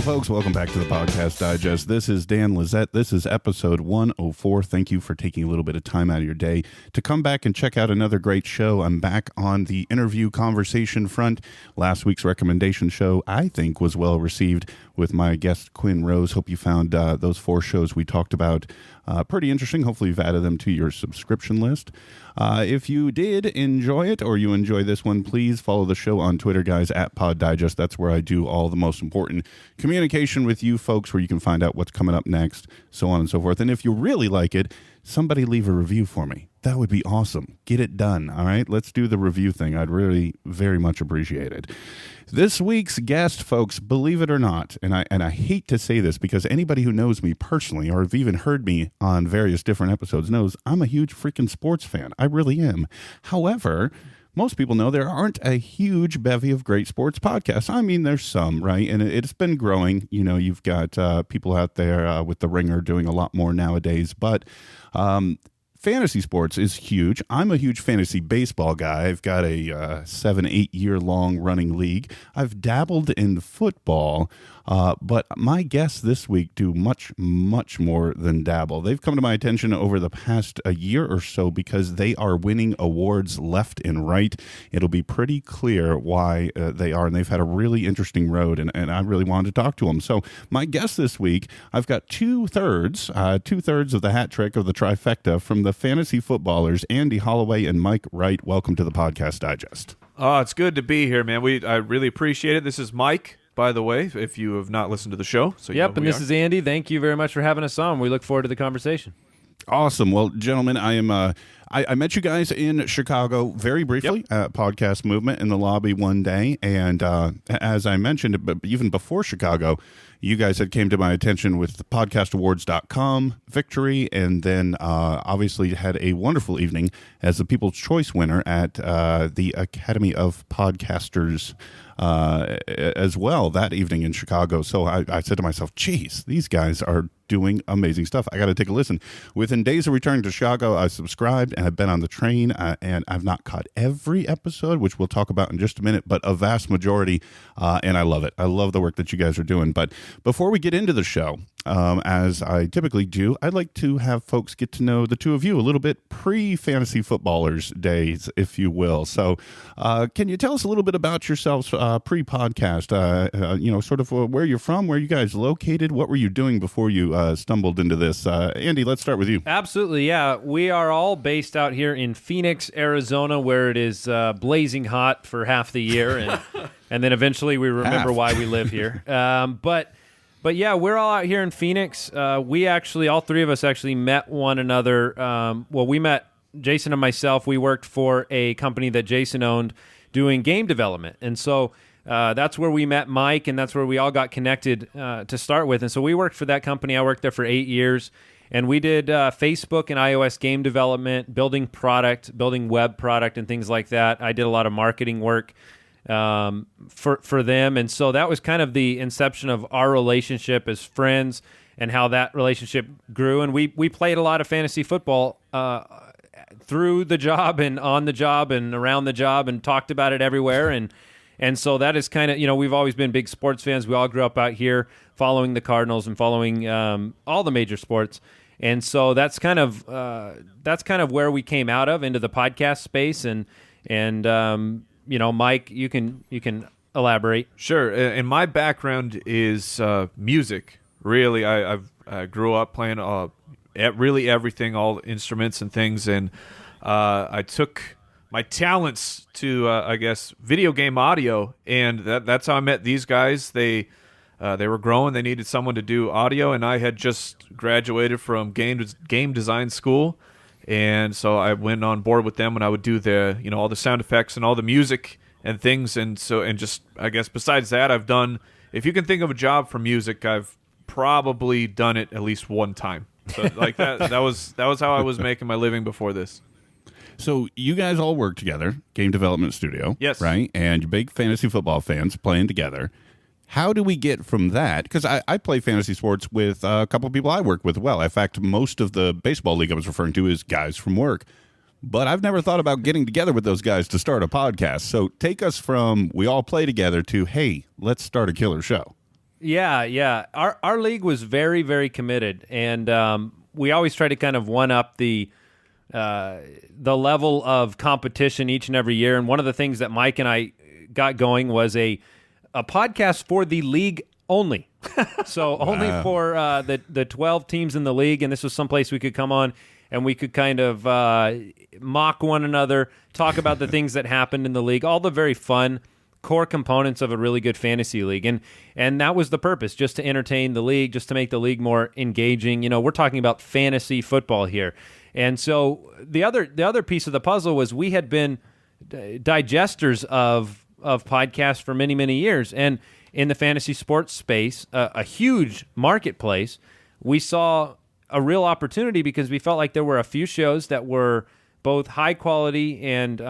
folks? Welcome back to the Podcast Digest. This is Dan Lizette. This is episode 104. Thank you for taking a little bit of time out of your day to come back and check out another great show. I'm back on the interview conversation front. Last week's recommendation show, I think, was well received with my guest, Quinn Rose. Hope you found those 4 shows we talked about pretty interesting. Hopefully you've added them to your subscription list. If you did enjoy it or you enjoy this one, please follow the show on Twitter, guys, at Pod Digest. That's where I do all the most important communication with you folks, where you can find out what's coming up next, so on and so forth. And if you really like it, somebody leave a review for me. That would be awesome. Get it done, all right? Let's do the review thing. I'd really very much appreciate it. This week's guest, folks, believe it or not, and I hate to say this because anybody who knows me personally or have even heard me on various different episodes knows I'm a huge freaking sports fan. I really am. However, most people know there aren't a huge bevy of great sports podcasts. I mean, there's some, right? And it's been growing. You know, you've got people out there with The Ringer doing a lot more nowadays, but fantasy sports is huge. I'm a huge fantasy baseball guy. I've got a 7-8 year long running league. I've dabbled in football, but my guests this week do much, much more than dabble. They've come to my attention over the past a year or so because they are winning awards left and right. It'll be pretty clear why they are, and they've had a really interesting road, and I really wanted to talk to them. So my guest this week, I've got two-thirds of the hat trick of the trifecta from the fantasy footballers, Andy Holloway and Mike Wright. Welcome to the Podcast Digest. Oh, it's good to be here, man. I really appreciate it. This is Mike, by the way, if you have not listened to the show. So yep, and this is Andy. Thank you very much for having us on. We look forward to the conversation. Awesome. Well, gentlemen, I met you guys in Chicago very briefly at Podcast Movement in the lobby one day, and as I mentioned, but even before Chicago, you guys had came to my attention with the podcastawards.com victory, and then obviously had a wonderful evening as the People's Choice winner at the Academy of Podcasters as well that evening in Chicago. So I said to myself, geez, these guys are doing amazing stuff. I got to take a listen. Within days of returning to Chicago, I subscribed and I've been on the train, and I've not caught every episode, which we'll talk about in just a minute, but a vast majority, and I love it. I love the work that you guys are doing. But before we get into the show, as I typically do, I'd like to have folks get to know the two of you a little bit pre-fantasy footballers days, if you will. So can you tell us a little bit about yourselves pre-podcast, sort of where you're from, where you guys located, what were you doing before you stumbled into this? Andy, let's start with you. Absolutely, yeah. We are all based out here in Phoenix, Arizona, where it is blazing hot for half the year, and then eventually we remember why we live here. But yeah, we're all out here in Phoenix. We actually, all three of us actually met one another. We met Jason and myself. We worked for a company that Jason owned doing game development. And so that's where we met Mike, and that's where we all got connected to start with. And so we worked for that company. I worked there for 8 years. And we did Facebook and iOS game development, building product, building web product and things like that. I did a lot of marketing work for them. And so that was kind of the inception of our relationship as friends and how that relationship grew. And we played a lot of fantasy football through the job and on the job and around the job and talked about it everywhere. And so that is kind of, we've always been big sports fans. We all grew up out here following the Cardinals and following all the major sports. And so that's kind of where we came out of, into the podcast space. And Mike, you can elaborate. Sure. And my background is music. Really, I grew up playing really everything, all instruments and things, and I took my talents to video game audio, and that's how I met these guys. They were growing. They needed someone to do audio, and I had just graduated from game design school. And so I went on board with them, and I would do all the sound effects and all the music and things. And just, I guess, besides that, I've done, if you can think of a job for music, I've probably done it at least one time. So like that was how I was making my living before this. So you guys all work together, game development studio. Yes. Right? And you're big fantasy football fans playing together. How do we get from that? Because I play fantasy sports with a couple of people I work with well. In fact, most of the baseball league I was referring to is guys from work. But I've never thought about getting together with those guys to start a podcast. So take us from we all play together to, hey, let's start a killer show. Yeah. Our league was very, very committed, and we always try to kind of one up the level of competition each and every year. And one of the things that Mike and I got going was a podcast for the league only. So only for the 12 teams in the league, and this was someplace we could come on and we could kind of mock one another, talk about the things that happened in the league, all the very fun core components of a really good fantasy league. And that was the purpose, just to entertain the league, just to make the league more engaging. You know, we're talking about fantasy football here. And so the other piece of the puzzle was we had been digesters of podcasts for many, many years. And in the fantasy sports space, a huge marketplace, we saw a real opportunity because we felt like there were a few shows that were both high quality and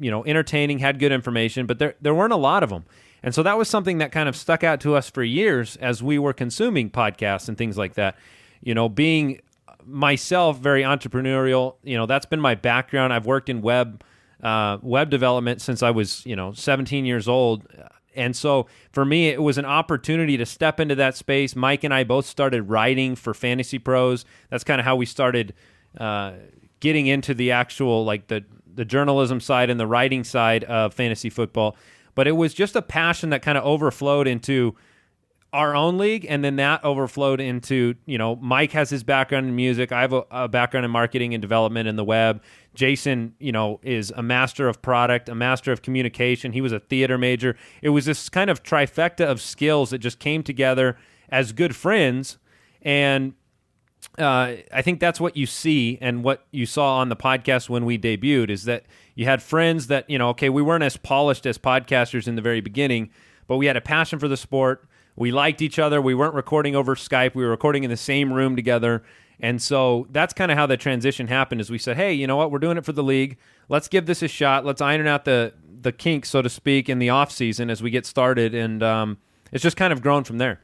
entertaining, had good information, but there weren't a lot of them. And so that was something that kind of stuck out to us for years as we were consuming podcasts and things like that. You know, being myself very entrepreneurial, that's been my background. I've worked in web development since I was 17 years old. And so for me, it was an opportunity to step into that space. Mike and I both started writing for Fantasy Pros. That's kind of how we started getting into the actual, like the journalism side and the writing side of fantasy football. But it was just a passion that kind of overflowed into our own league, and then that overflowed into, Mike has his background in music. I have a background in marketing and development in the web. Jason, is a master of product, a master of communication. He was a theater major. It was this kind of trifecta of skills that just came together as good friends. And I think that's what you see and what you saw on the podcast when we debuted, is that you had friends that, we weren't as polished as podcasters in the very beginning, but we had a passion for the sport. We liked each other. We weren't recording over Skype. We were recording in the same room together. And so that's kind of how the transition happened, is we said, hey, you know what? We're doing it for the league. Let's give this a shot. Let's iron out the kinks, so to speak, in the off season as we get started. And it's just kind of grown from there.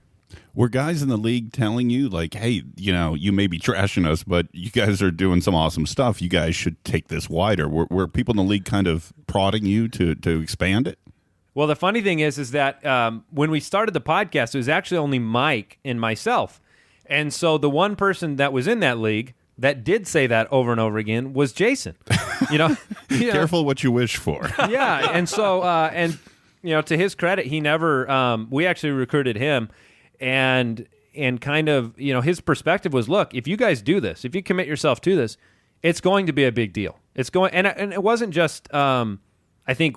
Were guys in the league telling you, like, hey, you may be trashing us, but you guys are doing some awesome stuff. You guys should take this wider. Were people in the league kind of prodding you to expand it? Well, the funny thing is that when we started the podcast, it was actually only Mike and myself. And so the one person that was in that league that did say that over and over again was Jason. Careful what you wish for. Yeah. And so, to his credit, he never, we actually recruited him, and kind of, his perspective was, look, if you guys do this, if you commit yourself to this, it's going to be a big deal. It's going, and it wasn't just, I think,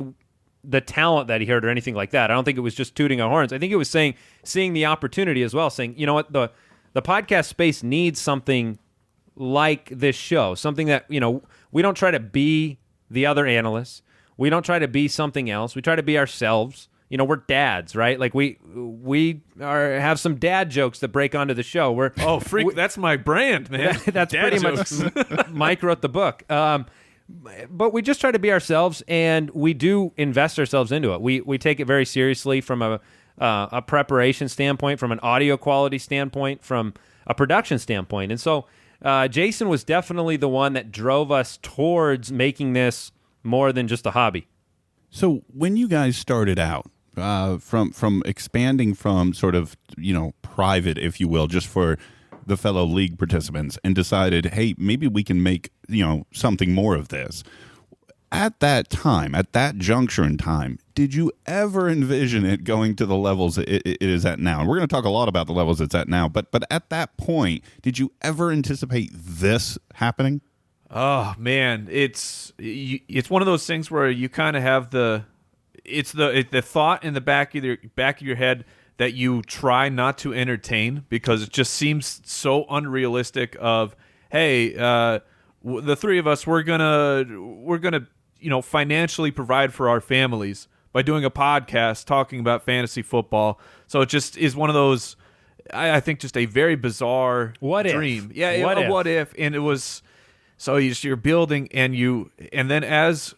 the talent that he heard or anything like that. I don't think it was just tooting our horns. I think it was seeing the opportunity as well, saying, you know what, the podcast space needs something like this show, something that, we don't try to be the other analysts. We don't try to be something else. We try to be ourselves. We're dads, right? Like we have some dad jokes that break onto the show. That's my brand, man. That's dad pretty jokes. much. Mike wrote the book. But we just try to be ourselves, and we do invest ourselves into it. We take it very seriously from a preparation standpoint, from an audio quality standpoint, from a production standpoint. And so Jason was definitely the one that drove us towards making this more than just a hobby. So when you guys started out, from expanding from sort of, private, if you will, just for the fellow league participants, and decided, hey, maybe we can make, something more of this. At that time, at that juncture in time, did you ever envision it going to the levels it is at now? And we're going to talk a lot about the levels it's at now, but at that point, did you ever anticipate this happening? Oh man, it's one of those things where you kind of have the thought in the back of your head that you try not to entertain, because it just seems so unrealistic. Of, hey, the three of us, we're gonna financially provide for our families by doing a podcast talking about fantasy football. So it just is one of those, I think, just a very bizarre dream. Yeah, what if? And it was, so you're building, and then as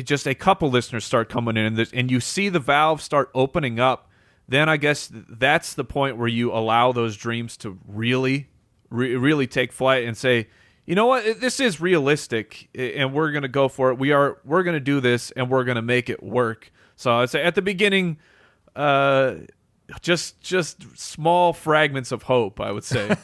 just a couple listeners start coming in, and you see the valve start opening up, then I guess that's the point where you allow those dreams to really take flight and say, you know what, this is realistic, and we're going to go for it. We're going to do this, and we're going to make it work. So I'd say at the beginning, just small fragments of hope, I would say.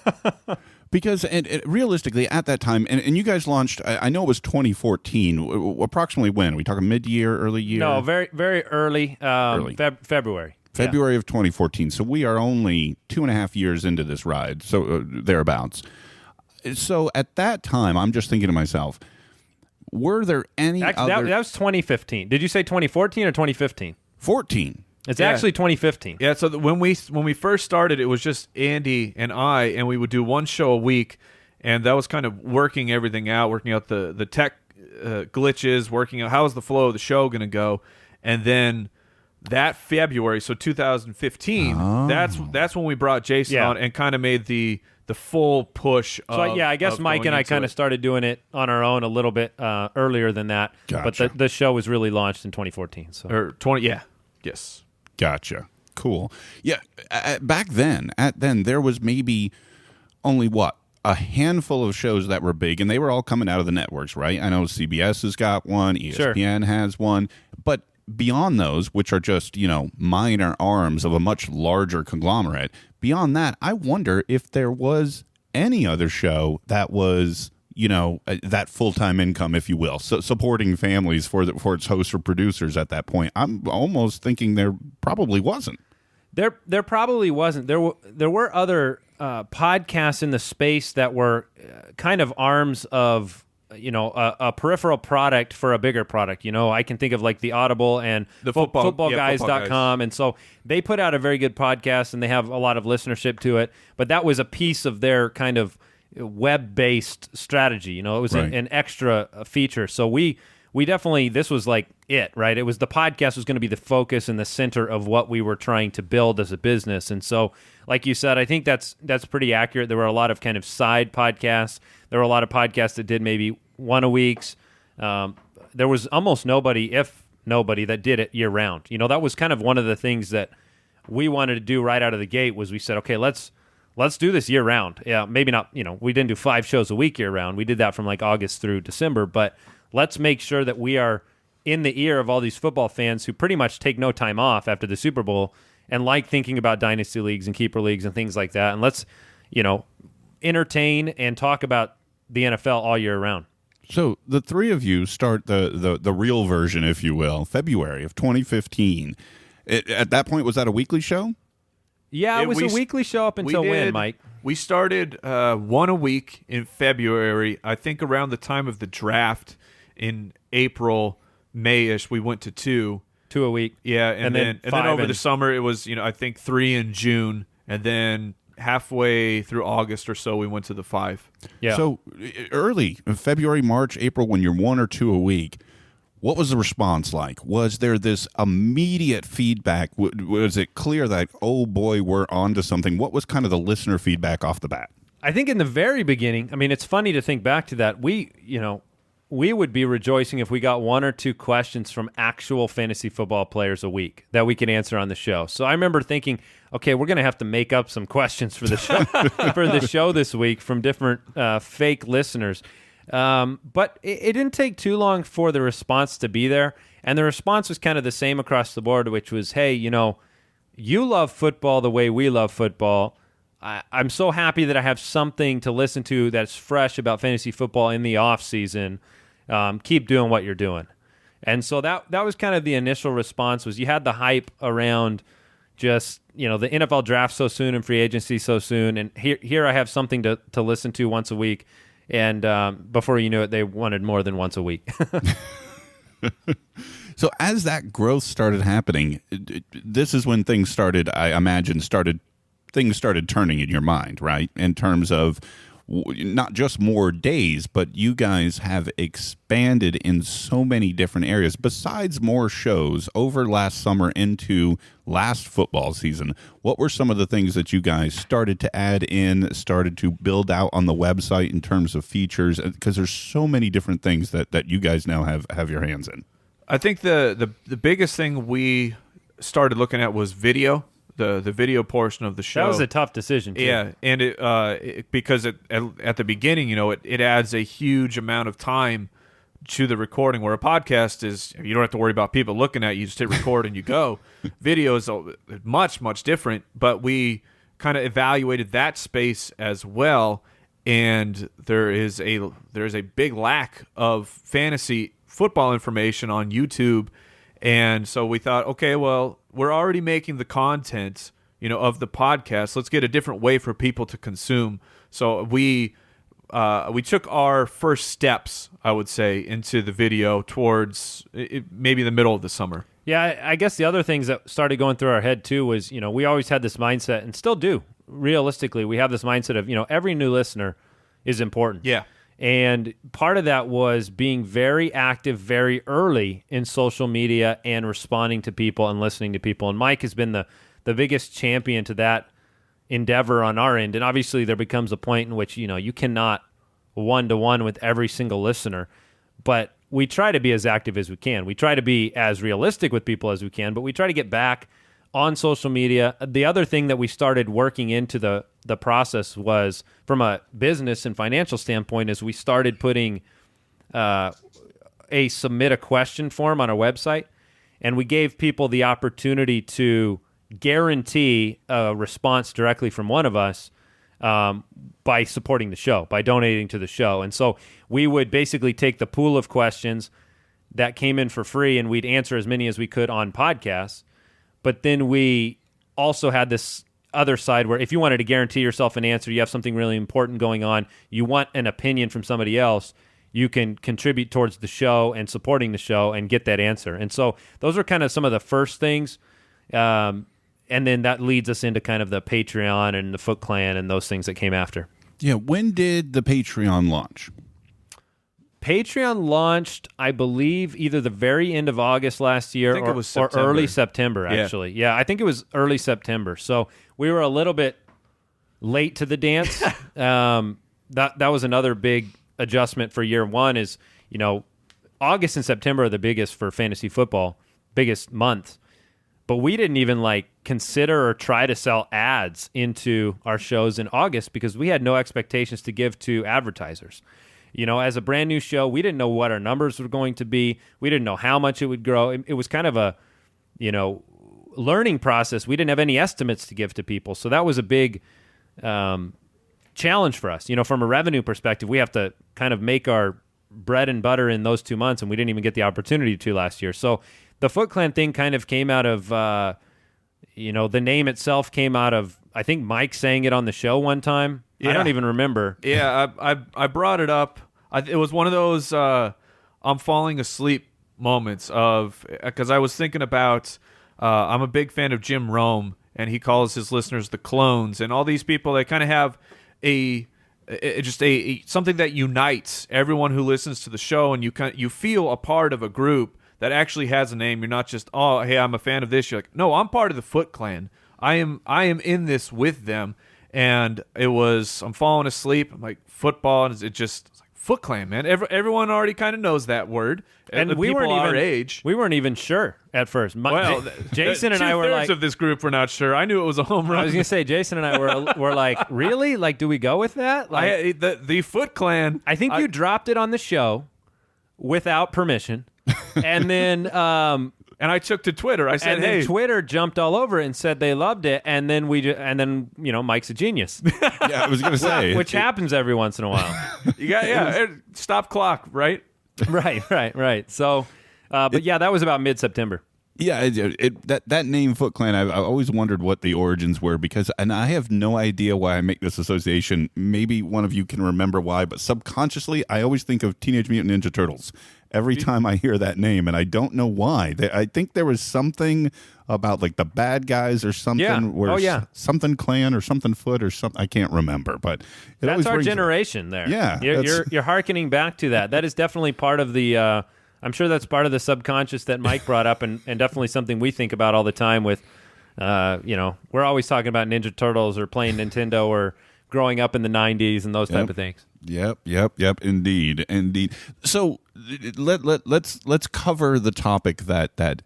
Because and realistically, at that time, and you guys launched, I know it was 2014. Approximately when? Are we talking mid-year, early year? No, very, very early. February. February of 2014. So we are only 2.5 years into this ride, so thereabouts. So at that time, I'm just thinking to myself, were there any other... That was 2015. Did you say 2014 or 2015? 14. It's actually 2015. Yeah, so when we first started, it was just Andy and I, and we would do one show a week, and that was kind of working everything out, working out the tech glitches, working out how is the flow of the show going to go, and then that February, so 2015, that's when we brought Jason on and kind of made the full push. I guess Mike and I kind of started doing it on our own a little bit earlier than that, Gotcha. but the show was really launched in 2014. So or 20, yes. Gotcha. Cool. Yeah. Back then, there was maybe only a handful of shows that were big, and they were all coming out of the networks, right? I know CBS has got one, ESPN has one, but beyond those, which are just, minor arms of a much larger conglomerate, beyond that, I wonder if there was any other show that was, that full-time income, if you will, so supporting families for its hosts or producers at that point. I'm almost thinking there probably wasn't. There probably wasn't. There were other podcasts in the space that were kind of arms of a peripheral product for a bigger product. I can think of like the Audible and the footballguys.com. And so they put out a very good podcast and they have a lot of listenership to it. But that was a piece of their kind of web-based strategy. It was an extra feature. So we definitely, this was like it, right? It was the podcast was going to be the focus and the center of what we were trying to build as a business. And so, like you said, I think that's pretty accurate. There were a lot of kind of side podcasts. There were a lot of podcasts that did maybe one a week. There was almost nobody, if nobody, that did it year round. That was kind of one of the things that we wanted to do right out of the gate was we said, okay, let's do this year round. Yeah, maybe not, we didn't do 5 shows a week year round. We did that from like August through December, but let's make sure that we are in the ear of all these football fans who pretty much take no time off after the Super Bowl and like thinking about dynasty leagues and keeper leagues and things like that. And let's, entertain and talk about the NFL all year round. So the three of you start the real version, if you will, February of 2015. At that point, was that a weekly show? Yeah, it was a weekly show up until when, Mike? We started one a week in February. I think around the time of the draft in April, May-ish, we went to 2. 2 a week. Yeah, and then over the summer it was, I think 3 in June, and then halfway through August or so we went to the 5. Yeah. So early February, March, April, when you're 1 or 2 a week, what was the response like? Was there this immediate feedback? Was it clear that, oh boy, we're on to something? What was kind of the listener feedback off the bat? I think in the very beginning, it's funny to think back to that. We would be rejoicing if we got 1 or 2 questions from actual fantasy football players a week that we could answer on the show. So I remember thinking, okay, we're going to have to make up some questions for the show for the show this week from different fake listeners. But it didn't take too long for the response to be there. And the response was kind of the same across the board, which was, hey, you love football the way we love football. I'm so happy that I have something to listen to that's fresh about fantasy football in the off season. Keep doing what you're doing. And so that was kind of the initial response was you had the hype around just, the NFL draft so soon and free agency so soon. And here I have something to listen to once a week. And before you knew it, they wanted more than once a week. So as that growth started happening, this is when things started, I imagine, things started turning in your mind, right? In terms of not just more days, but you guys have expanded in so many different areas. Besides more shows over last summer into last football season, what were some of the things that you guys started to add in, started to build out on the website in terms of features? Because there's so many different things that you guys now have your hands in. I think the biggest thing we started looking at was video. The video portion of the show. That was a tough decision, too. Yeah, and because at the beginning, it adds a huge amount of time to the recording, where a podcast is, you don't have to worry about people looking at you. You just hit record and you go. Video is much, much different, but we kind of evaluated that space as well. And there is a big lack of fantasy football information on YouTube. And so we thought, okay, well, we're already making the content, of the podcast. Let's get a different way for people to consume. So we took our first steps, I would say, into the video towards maybe the middle of the summer. Yeah, I guess the other things that started going through our head too was, we always had this mindset, and still do. Realistically, we have this mindset of, every new listener is important. Yeah. And part of that was being very active very early in social media and responding to people and listening to people. And Mike has been the biggest champion to that endeavor on our end. And obviously there becomes a point in which, you cannot one-to-one with every single listener. But we try to be as active as we can. We try to be as realistic with people as we can, but we try to get back on social media. The other thing that we started working into the process was, from a business and financial standpoint, is we started putting a submit a question form on our website, and we gave people the opportunity to guarantee a response directly from one of us by supporting the show, by donating to the show. And so we would basically take the pool of questions that came in for free, and we'd answer as many as we could on podcasts. But then we also had this other side where if you wanted to guarantee yourself an answer, you have something really important going on, you want an opinion from somebody else, you can contribute towards the show and supporting the show and get that answer. And so those are kind of some of the first things. And then that leads us into kind of the Patreon and the Foot Clan and those things that came after. Yeah. When did the Patreon launch? Patreon launched, I believe, either the very end of August last year or early September, actually. Yeah, I think it was early September. So we were a little bit late to the dance. That was another big adjustment for year one is, August and September are the biggest for fantasy football, biggest months. But we didn't even consider or try to sell ads into our shows in August because we had no expectations to give to advertisers. As a brand new show, we didn't know what our numbers were going to be. We didn't know how much it would grow. It was kind of a, learning process. We didn't have any estimates to give to people. So that was a big challenge for us. From a revenue perspective, we have to kind of make our bread and butter in those 2 months, and we didn't even get the opportunity to last year. So the Foot Clan thing kind of came out of, the name itself came out of, I think Mike saying it on the show one time. Yeah. I don't even remember. Yeah, I brought it up. It was one of those I'm falling asleep moments because I was thinking about I'm a big fan of Jim Rome, and he calls his listeners the clones, and all these people, they kind of have a something that unites everyone who listens to the show, and you feel a part of a group that actually has a name. You're not just, oh, hey, I'm a fan of this. You're like, no, I'm part of the Foot Clan. I am in this with them. And I'm falling asleep. I'm like, football, and it's like Foot Clan, man. Everyone already kind of knows that word. And we weren't even our age. We weren't even sure at first. Jason and I were like, 2/3 of this group were not sure. I knew it was a home run. I was gonna say, Jason and I were like, really? Do we go with that? The Foot Clan. I think you dropped it on the show without permission, and then. And I took to Twitter. I said, "Hey!" Twitter jumped all over it and said they loved it. And then Mike's a genius. Yeah, I was going to say, which happens every once in a while. Stop clock, right? Right. So, that was about mid-September. Yeah, that name Foot Clan, I've always wondered what the origins were and I have no idea why I make this association. Maybe one of you can remember why, but subconsciously, I always think of Teenage Mutant Ninja Turtles every time I hear that name, and I don't know why. I think there was something about the bad guys or something. Yeah. Something clan or something foot or something. I can't remember, but that's our generation there. Yeah, you're hearkening back to that. That is definitely part of the. I'm sure that's part of the subconscious that Mike brought up, and definitely something we think about all the time with, we're always talking about Ninja Turtles or playing Nintendo or growing up in the 90s and those type of things. Yep. Indeed. So let's cover the topic that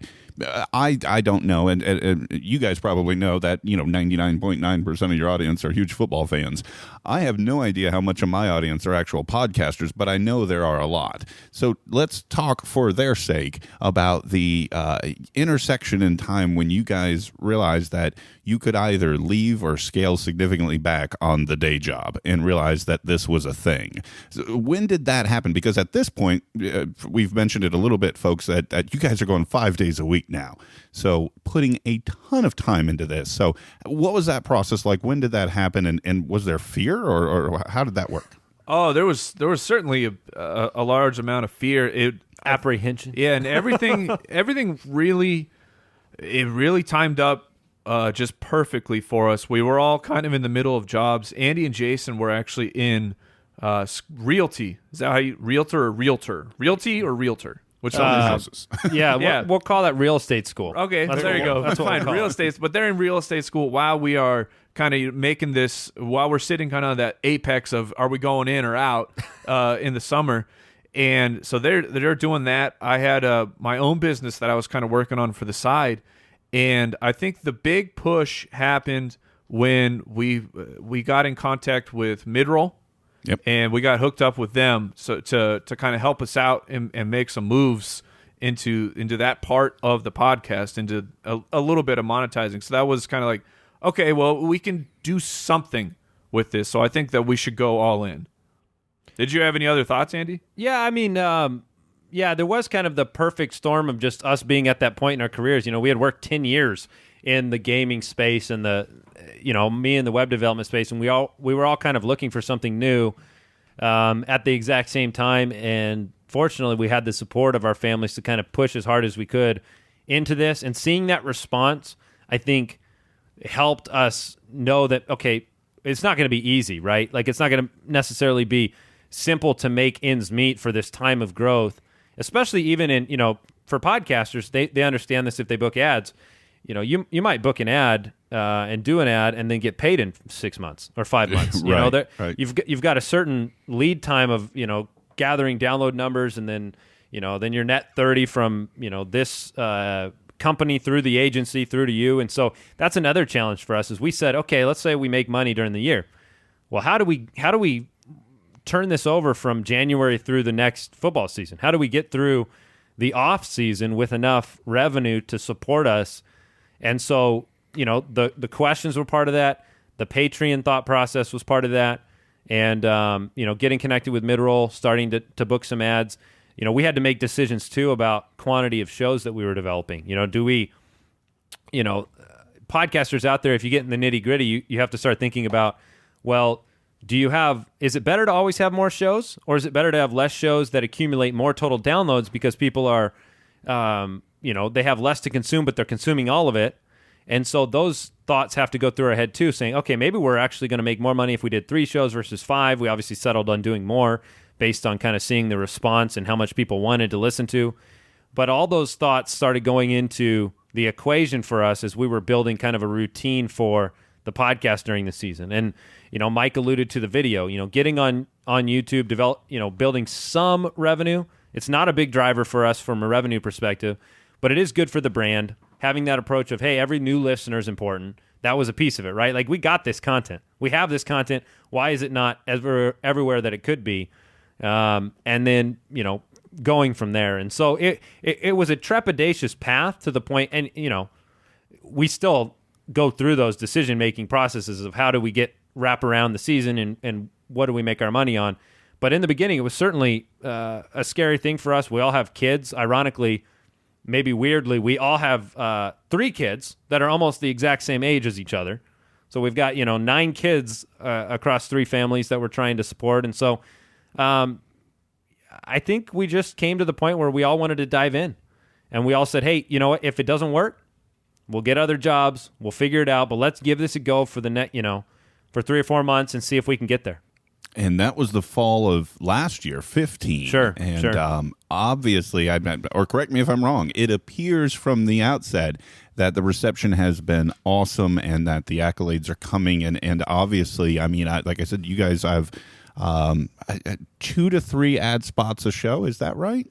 I don't know, and you guys probably know that 99.9% of your audience are huge football fans. I have no idea how much of my audience are actual podcasters, but I know there are a lot. So let's talk for their sake about the intersection in time when you guys realized that you could either leave or scale significantly back on the day job and realize that this was a thing. So when did that happen? Because at this point, we've mentioned it a little bit, folks, that you guys are going 5 days a week now. So putting a ton of time into this. So what was that process like? When did that happen? And was there fear or how did that work? Oh, there was certainly a large amount of fear. Apprehension. Yeah, and everything really timed up just perfectly for us. We were all kind of in the middle of jobs. Andy and Jason were actually in realty. Is that how you realtor or realtor? Realty or realtor? Which one is houses? Yeah, we'll call that real estate school. Okay, there you go. That's fine. Real estate, but they're in real estate school while we are kind of making this. While we're sitting kind of on that apex of are we going in or out in the summer, and so they're doing that. I had my own business that I was kind of working on for the side, and I think the big push happened when we got in contact with Midroll. Yep. And we got hooked up with them so to kind of help us out and make some moves into that part of the podcast, into a little bit of monetizing. So that was kind of like, okay, well, we can do something with this. So I think that we should go all in. Did you have any other thoughts, Andy? Yeah, I mean, there was kind of the perfect storm of just us being at that point in our careers. We had worked 10 years in the gaming space and me in the web development space, and we were all kind of looking for something new at the exact same time. And fortunately, we had the support of our families to kind of push as hard as we could into this. And seeing that response, I think, helped us know that, okay, it's not going to be easy, right? Like, it's not going to necessarily be simple to make ends meet for this time of growth, especially even in, for podcasters, they understand this if they book ads. You might book an ad and do an ad and then get paid in 6 months or 5 months. Right. You've got a certain lead time of gathering download numbers, and then then you're net 30 from this company through the agency through to you, and so that's another challenge for us. Is we said, okay, let's say we make money during the year. Well, how do we turn this over from January through the next football season? How do we get through the off season with enough revenue to support us? And so, the questions were part of that. The Patreon thought process was part of that. And, getting connected with Midroll, starting to book some ads. We had to make decisions, too, about quantity of shows that we were developing. Do we, podcasters out there, if you get in the nitty-gritty, you have to start thinking about, well, is it better to always have more shows? Or is it better to have less shows that accumulate more total downloads because people are... they have less to consume, but they're consuming all of it. And so those thoughts have to go through our head too, saying, okay, maybe we're actually going to make more money if we did 3 shows versus 5. We obviously settled on doing more based on kind of seeing the response and how much people wanted to listen to. But all those thoughts started going into the equation for us as we were building kind of a routine for the podcast during the season. And, Mike alluded to the video, getting on YouTube, building some revenue. It's not a big driver for us from a revenue perspective, but it is good for the brand. Having that approach of, hey, every new listener is important. That was a piece of it, right? Like, we got this content. We have this content. Why is it not everywhere that it could be? And then, going from there. And so it was a trepidatious path to the point, and, we still go through those decision-making processes of how do we wrap around the season and what do we make our money on. But in the beginning, it was certainly a scary thing for us. We all have kids. Ironically, maybe weirdly, we all have 3 kids that are almost the exact same age as each other. So we've got 9 kids across 3 families that we're trying to support. And so I think we just came to the point where we all wanted to dive in. And we all said, hey, you know what? If it doesn't work, we'll get other jobs. We'll figure it out. But let's give this a go for for 3 or 4 months and see if we can get there. And that was the fall of last year, 15. Sure. And obviously, or correct me if I'm wrong, it appears from the outset that the reception has been awesome and that the accolades are coming. And obviously, like I said, you guys have 2 to 3 ad spots a show. Is that right?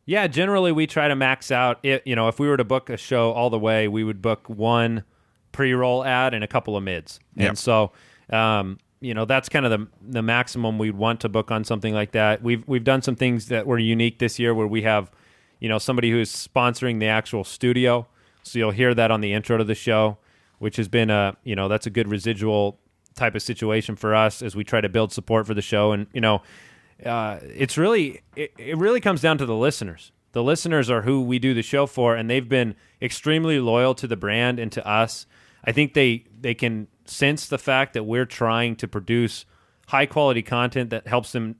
Yeah, generally we try to max out it. If we were to book a show all the way, we would book one pre-roll ad and a couple of mids. Yep. And so, that's kind of the maximum we'd want to book on something like that. We've done some things that were unique this year where we have, somebody who's sponsoring the actual studio. So you'll hear that on the intro to the show, which has been that's a good residual type of situation for us as we try to build support for the show. And, it really comes down to the listeners. The listeners are who we do the show for, and they've been extremely loyal to the brand and to us. I think they can sense the fact that we're trying to produce high quality content that helps them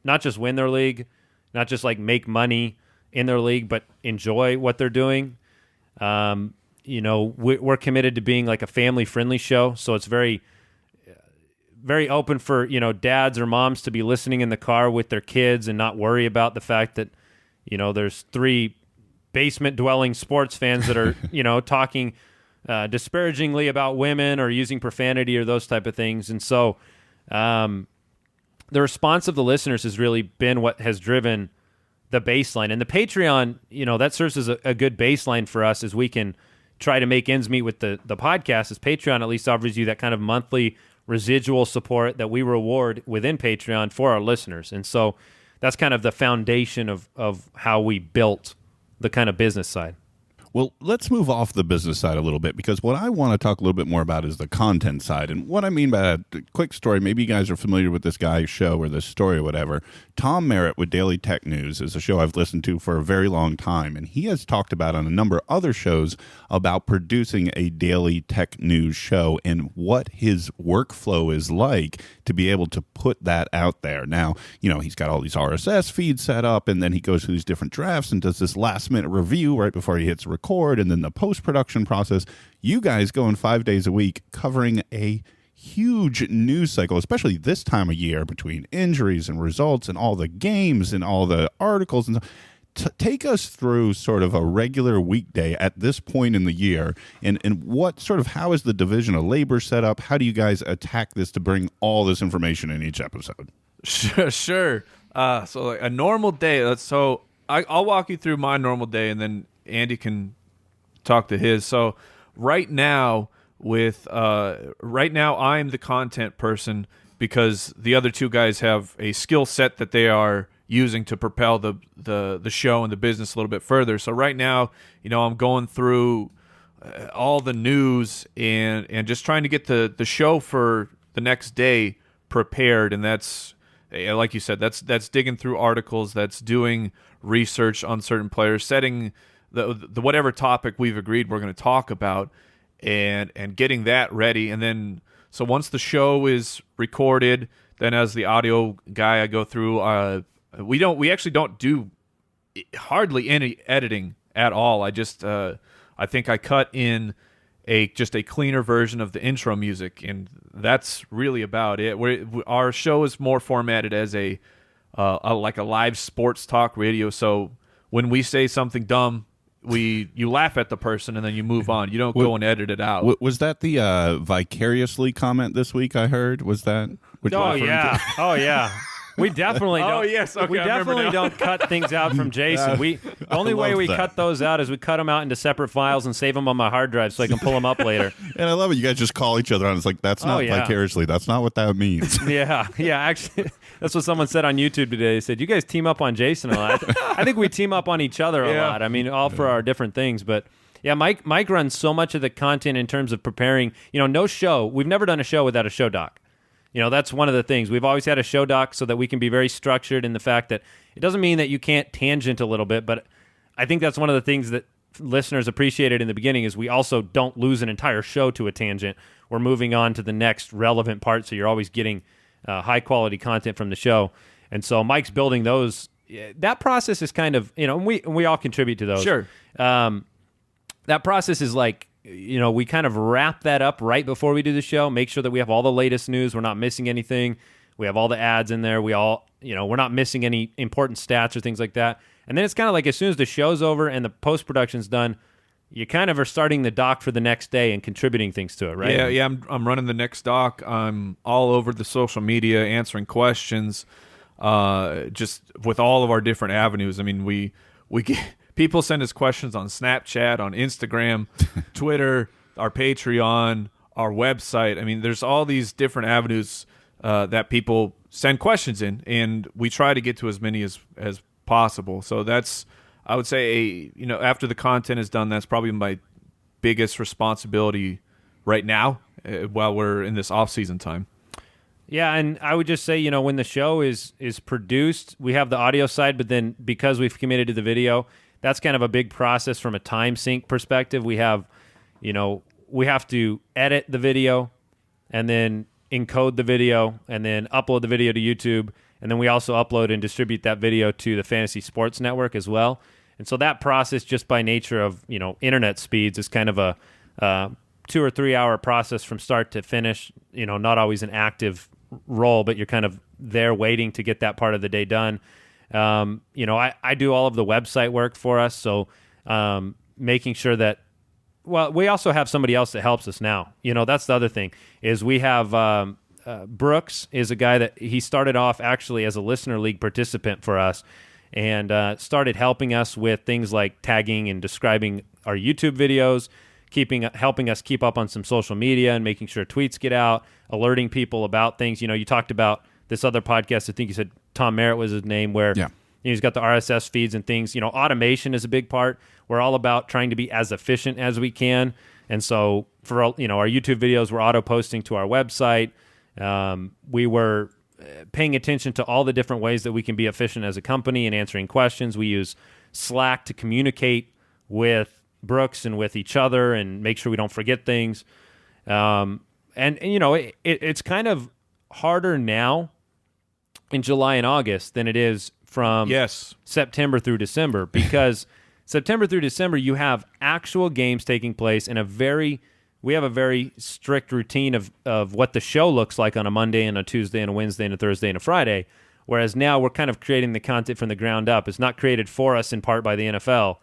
not just win their league, not just like make money in their league, but enjoy what they're doing. We're committed to being like a family friendly show, so it's very, very open for dads or moms to be listening in the car with their kids and not worry about the fact that there's 3 basement dwelling sports fans that are talking disparagingly about women or using profanity or those type of things. And so the response of the listeners has really been what has driven the baseline. And the Patreon, that serves as a good baseline for us as we can try to make ends meet with the podcast, as Patreon at least offers you that kind of monthly residual support that we reward within Patreon for our listeners. And so that's kind of the foundation of how we built the kind of business side. Well, let's move off the business side a little bit, because what I want to talk a little bit more about is the content side. And what I mean by that, quick story, maybe you guys are familiar with this guy's show or this story or whatever. Tom Merritt with Daily Tech News is a show I've listened to for a very long time, and he has talked about on a number of other shows about producing a daily tech news show and what his workflow is like to be able to put that out there. Now, he's got all these RSS feeds set up, and then he goes through these different drafts and does this last-minute review right before he hits record, and then the post-production process. You guys going 5 days a week covering a huge news cycle, especially this time of year between injuries and results and all the games and all the articles. And take us through sort of a regular weekday at this point in the year, and what sort of, how is the division of labor set up? How do you guys attack this to bring all this information in each episode? Sure. So like a normal day. I'll walk you through my normal day, and then Andy can talk to his. So right now I'm the content person because the other two guys have a skill set that they are using to propel the show and the business a little bit further. So right now, I'm going through all the news and just trying to get the show for the next day prepared. And that's, like you said, that's digging through articles, that's doing research on certain players, setting the whatever topic we've agreed we're going to talk about, and getting that ready. And then, so once the show is recorded, then as the audio guy, I go through. We actually don't do hardly any editing at all. I just I think I cut in just a cleaner version of the intro music, and that's really about it. Our show is more formatted as a like a live sports talk radio. So when we say something dumb, you laugh at the person and then you move on. You don't go and edit it out. Was that the vicariously comment this week? I heard, was that? Oh yeah. We definitely don't. Oh yes, okay, we definitely don't cut things out from Jason. The only way we cut those out is we cut them out into separate files and save them on my hard drive so I can pull them up later. And I love it. You guys just call each other on. It's like, that's not vicariously. That's not what that means. Yeah. Actually, that's what someone said on YouTube today. They said, you guys team up on Jason a lot. I think we team up on each other a lot. I mean, all for our different things. But yeah, Mike runs so much of the content in terms of preparing. No show. We've never done a show without a show doc. That's one of the things. We've always had a show doc so that we can be very structured in the fact that it doesn't mean that you can't tangent a little bit, but I think that's one of the things that listeners appreciated in the beginning is we also don't lose an entire show to a tangent. We're moving on to the next relevant part, so you're always getting high-quality content from the show. And so Mike's building those. That process is kind of, and we all contribute to those. Sure. That process is like, we kind of wrap that up right before we do the show, make sure that we have all the latest news, we're not missing anything, we have all the ads in there, we're not missing any important stats or things like that. And then it's kind of like as soon as the show's over and the post-production's done, you kind of are starting the doc for the next day and contributing things to it, right? Yeah, I'm running the next doc. I'm all over the social media, answering questions, just with all of our different avenues. I mean, we we get people send us questions on Snapchat, on Instagram, Twitter, our Patreon, our website. I mean, there's all these different avenues that people send questions in, and we try to get to as many as possible. So that's, I would say, after the content is done, that's probably my biggest responsibility right now while we're in this off-season time. Yeah, and I would just say, when the show is produced, we have the audio side, but then because we've committed to the video, that's kind of a big process from a time sync perspective. We have, we have to edit the video and then encode the video and then upload the video to YouTube. And then we also upload and distribute that video to the Fantasy Sports Network as well. And so that process, just by nature of, internet speeds, is kind of a 2 or 3 hour process from start to finish, not always an active role, but you're kind of there waiting to get that part of the day done. I do all of the website work for us, so making sure that, well, we also have somebody else that helps us now. That's the other thing, is we have Brooks is a guy that he started off actually as a listener league participant for us, and started helping us with things like tagging and describing our YouTube videos, helping us keep up on some social media and making sure tweets get out, alerting people about things. You talked about this other podcast, I think you said Tom Merritt was his name, where he's got the RSS feeds and things. Automation is a big part. We're all about trying to be as efficient as we can. And so for our YouTube videos, we're auto-posting to our website. We were paying attention to all the different ways that we can be efficient as a company and answering questions. We use Slack to communicate with Brooks and with each other and make sure we don't forget things. It's kind of harder now in July and August than it is from September through December, because September through December you have actual games taking place and we have a very strict routine of what the show looks like on a Monday and a Tuesday and a Wednesday and a Thursday and a Friday, whereas now we're kind of creating the content from the ground up. It's not created for us in part by the NFL.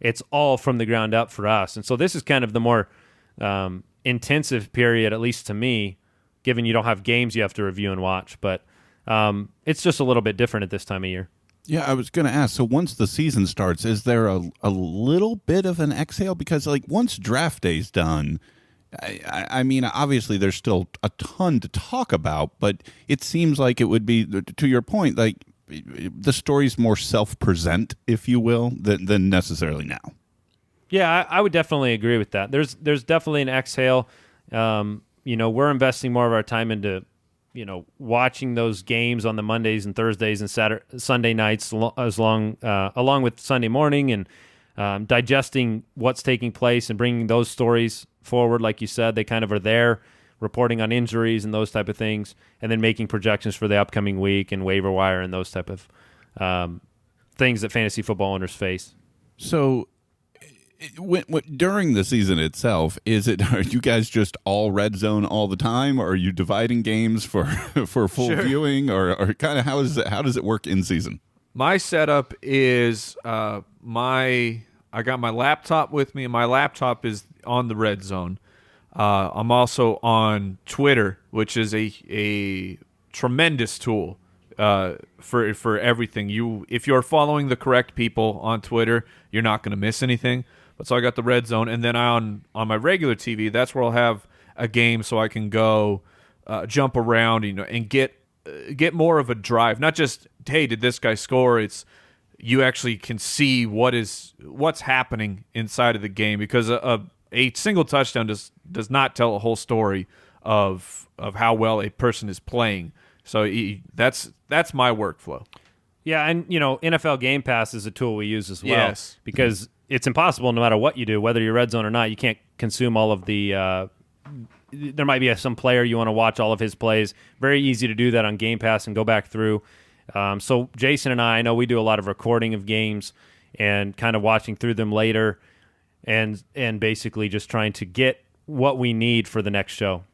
It's all from the ground up for us. And so this is kind of the more intensive period, at least to me, given you don't have games you have to review and watch. But it's just a little bit different at this time of year. Yeah, I was going to ask, so once the season starts, is there a little bit of an exhale? Because, once draft day's done, I mean, obviously there's still a ton to talk about, but it seems like it would be, to your point, the story's more self-present, if you will, than necessarily now. Yeah, I would definitely agree with that. There's definitely an exhale. We're investing more of our time into watching those games on the Mondays and Thursdays and Sunday nights, along with Sunday morning, and digesting what's taking place and bringing those stories forward. Like you said, they kind of are there, reporting on injuries and those type of things, and then making projections for the upcoming week and waiver wire and those type of things that fantasy football owners face. So during the season itself, are you guys just all red zone all the time, or are you dividing games for full viewing, or kind of how does it work in season? My setup is I got my laptop with me, and my laptop is on the red zone. I'm also on Twitter, which is a tremendous tool for everything. If you're following the correct people on Twitter, you're not going to miss anything. But so I got the red zone, and then on my regular TV, that's where I'll have a game, so I can go jump around, and get more of a drive. Not just, hey, did this guy score? It's you actually can see what's happening inside of the game, because a single touchdown does not tell a whole story of how well a person is playing. So that's my workflow. Yeah, and NFL Game Pass is a tool we use as well. Yes. Because it's impossible, no matter what you do, whether you're red zone or not, you can't consume all of the there might be some player you want to watch all of his plays. Very easy to do that on Game Pass and go back through. So Jason and I know we do a lot of recording of games and kind of watching through them later, and basically just trying to get what we need for the next show.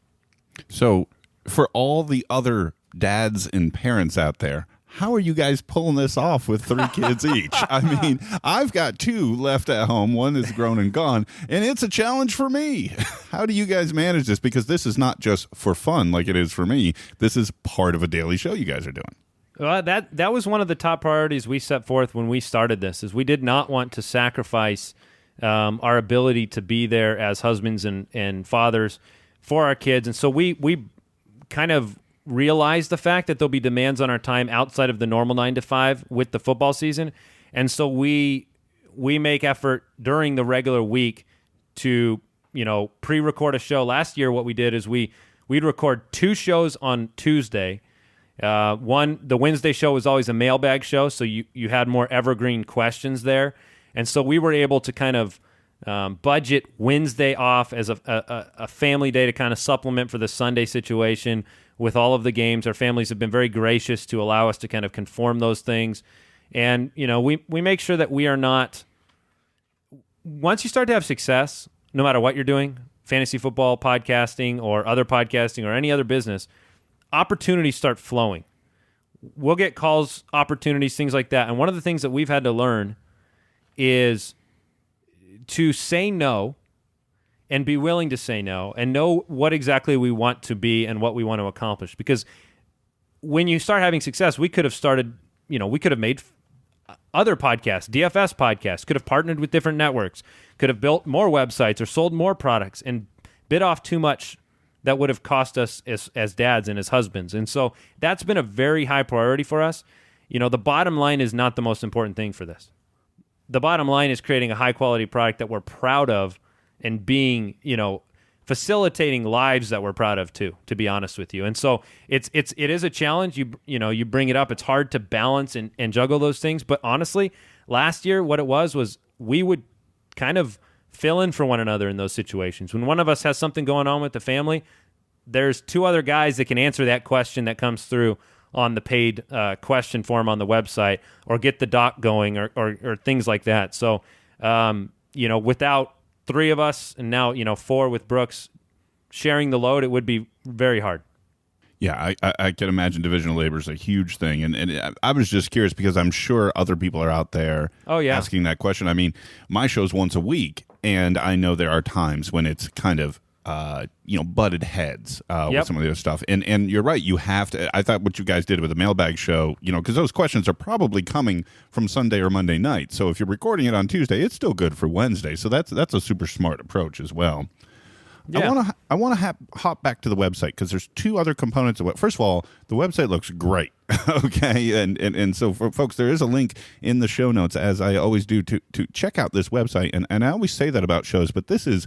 So for all the other dads and parents out there, how are you guys pulling this off with 3 kids each? I mean, I've got 2 left at home. One is grown and gone, and it's a challenge for me. How do you guys manage this? Because this is not just for fun like it is for me. This is part of a daily show you guys are doing. Well, that was one of the top priorities we set forth when we started this. Is we did not want to sacrifice our ability to be there as husbands and fathers for our kids, and so we kind of realized the fact that there'll be demands on our time outside of the normal 9 to 5 with the football season, and so we make effort during the regular week to pre-record a show. Last year, what we did is we'd record 2 shows on Tuesday. The Wednesday show was always a mailbag show, so you had more evergreen questions there. And so we were able to kind of budget Wednesday off as a family day to kind of supplement for the Sunday situation with all of the games. Our families have been very gracious to allow us to kind of conform those things. And, we make sure that we are not... Once you start to have success, no matter what you're doing, fantasy football, podcasting, or other podcasting, or any other business, opportunities start flowing. We'll get calls, opportunities, things like that. And one of the things that we've had to learn is to say no and be willing to say no and know what exactly we want to be and what we want to accomplish. Because when you start having success, we could have started, we could have made other podcasts, DFS podcasts, could have partnered with different networks, could have built more websites or sold more products and bit off too much that would have cost us as dads and as husbands. And so that's been a very high priority for us. The bottom line is not the most important thing for this. The bottom line is creating a high-quality product that we're proud of and being, facilitating lives that we're proud of too, to be honest with you. And so it is a challenge. You bring it up. It's hard to balance and juggle those things. But honestly, last year, what it was we would kind of fill in for one another in those situations. When one of us has something going on with the family, there's 2 other guys that can answer that question that comes through on the paid question form on the website, or get the doc going, or things like that. So, without 3 of us, and now 4 with Brooks sharing the load, it would be very hard. Yeah, I can imagine divisional labor is a huge thing. And I was just curious because I'm sure other people are out there asking that question. I mean, my show's once a week, and I know there are times when it's kind of, butted heads with some of the other stuff. And you're right, you have to. I thought what you guys did with the mailbag show, because those questions are probably coming from Sunday or Monday night. So if you're recording it on Tuesday, it's still good for Wednesday. So that's a super smart approach as well. Yeah. I want to hop back to the website because there's 2 other components of it. First of all, the website looks great. Okay, and so for folks, there is a link in the show notes, as I always do, to check out this website. And I always say that about shows, but this is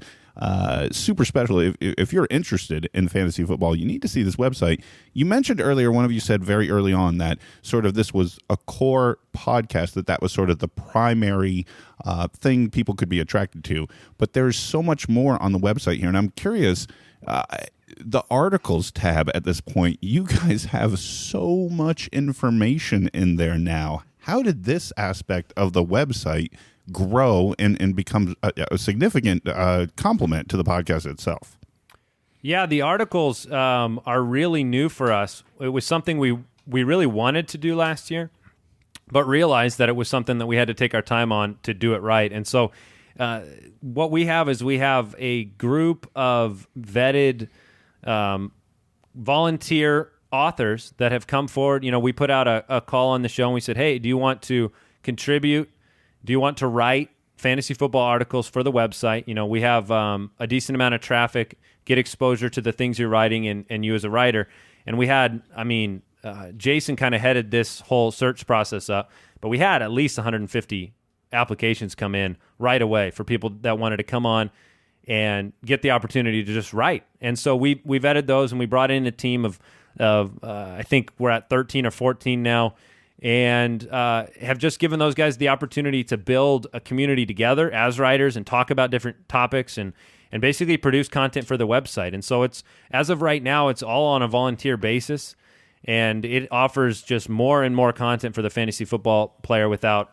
super special. If you're interested in fantasy football, you need to see this website. You mentioned earlier, one of you said very early on that sort of this was a core podcast, that was sort of the primary thing people could be attracted to. But there's so much more on the website here, and I'm curious. The articles tab at this point, you guys have so much information in there now. How did this aspect of the website grow and become a significant complement to the podcast itself? Yeah, the articles are really new for us. It was something we really wanted to do last year, but realized that it was something that we had to take our time on to do it right. And so what we have is we have a group of vetted volunteer authors that have come forward. We put out a call on the show and we said, hey, do you want to contribute? Do you want to write fantasy football articles for the website? We have a decent amount of traffic, get exposure to the things you're writing and you as a writer. And we had, Jason kind of headed this whole search process up, but we had at least 150 applications come in right away for people that wanted to come on and get the opportunity to just write. And so we vetted those, and we brought in a team of I think we're at 13 or 14 now, and have just given those guys the opportunity to build a community together as writers and talk about different topics and basically produce content for the website. And so it's, as of right now, it's all on a volunteer basis, and it offers just more and more content for the fantasy football player without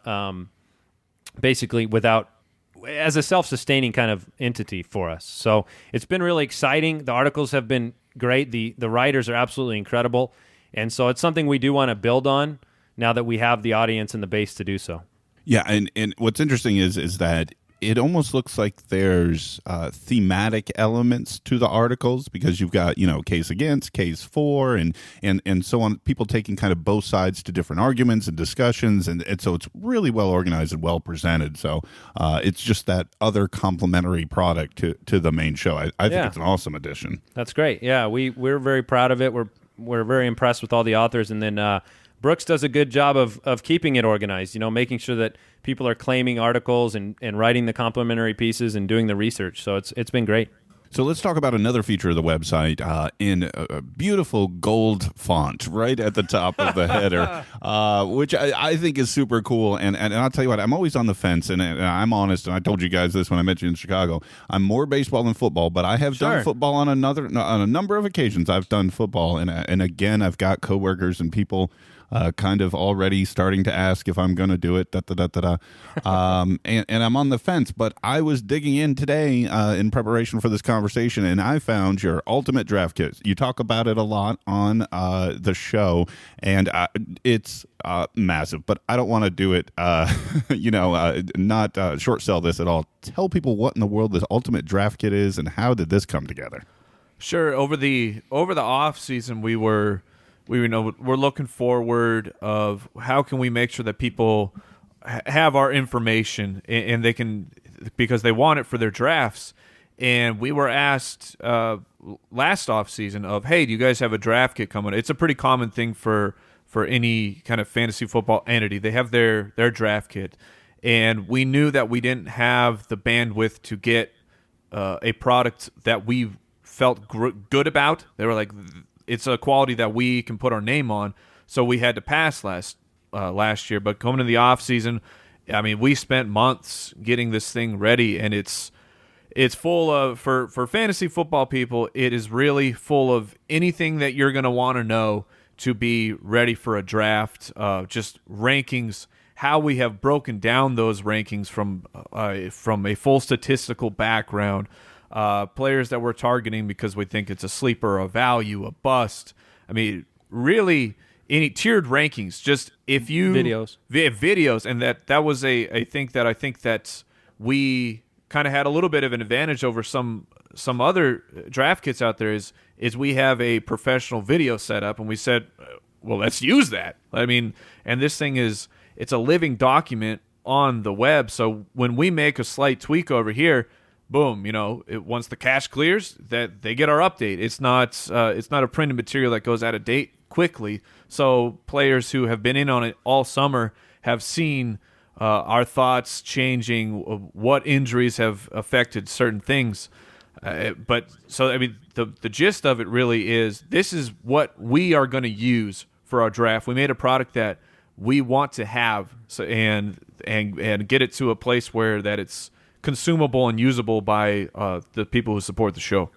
as a self-sustaining kind of entity for us. So it's been really exciting. The articles have been great. The writers are absolutely incredible. And so it's something we do want to build on now that we have the audience and the base to do so. Yeah, and what's interesting is that it almost looks like there's thematic elements to the articles, because you've got, case against, case for, and so on. People taking kind of both sides to different arguments and discussions, and so it's really well organized and well presented. So it's just that other complementary product to the main show. I think it's an awesome addition. That's great. Yeah, we're very proud of it. We're very impressed with all the authors, and then Brooks does a good job of keeping it organized, making sure that people are claiming articles and writing the complimentary pieces and doing the research. So it's been great. So let's talk about another feature of the website in a beautiful gold font right at the top of the header, which I think is super cool. And I'll tell you what, I'm always on the fence, and I'm honest, and I told you guys this when I met you in Chicago. I'm more baseball than football, but I have done football on a number of occasions. I've done football, and again, I've got coworkers and people kind of already starting to ask if I'm going to do it, and I'm on the fence. But I was digging in today in preparation for this conversation, and I found your ultimate draft kit. You talk about it a lot on the show, and it's massive. But I don't want to do it, not short sell this at all. Tell people what in the world this ultimate draft kit is, and how did this come together? Sure. Over the off season, we're looking forward of how can we make sure that people have our information and they can, because they want it for their drafts. And we were asked last off season of, hey, do you guys have a draft kit coming? It's a pretty common thing for any kind of fantasy football entity. They have their draft kit, and we knew that we didn't have the bandwidth to get a product that we felt good about. They were like, it's a quality that we can put our name on, so we had to pass last year. But coming to the off season, I mean, we spent months getting this thing ready, and it's full of, for fantasy football people, it is really full of anything that you're going to want to know to be ready for a draft. Just rankings, how we have broken down those rankings from a full statistical background. Players that we're targeting because we think it's a sleeper, a value, a bust. I mean, really, any tiered rankings. Just if you videos, and that was a thing that I think that we kind of had a little bit of an advantage over some other draft kits out there. Is we have a professional video setup, and we said, well, let's use that. I mean, and this thing it's a living document on the web. So when we make a slight tweak over here, boom, once the cache clears, that they get our update. It's not a printed material that goes out of date quickly. So players who have been in on it all summer have seen our thoughts changing, what injuries have affected certain things. But so, I mean, the gist of it really is, this is what we are going to use for our draft. We made a product that we want to have, and get it to a place where that it's consumable and usable by the people who support the show.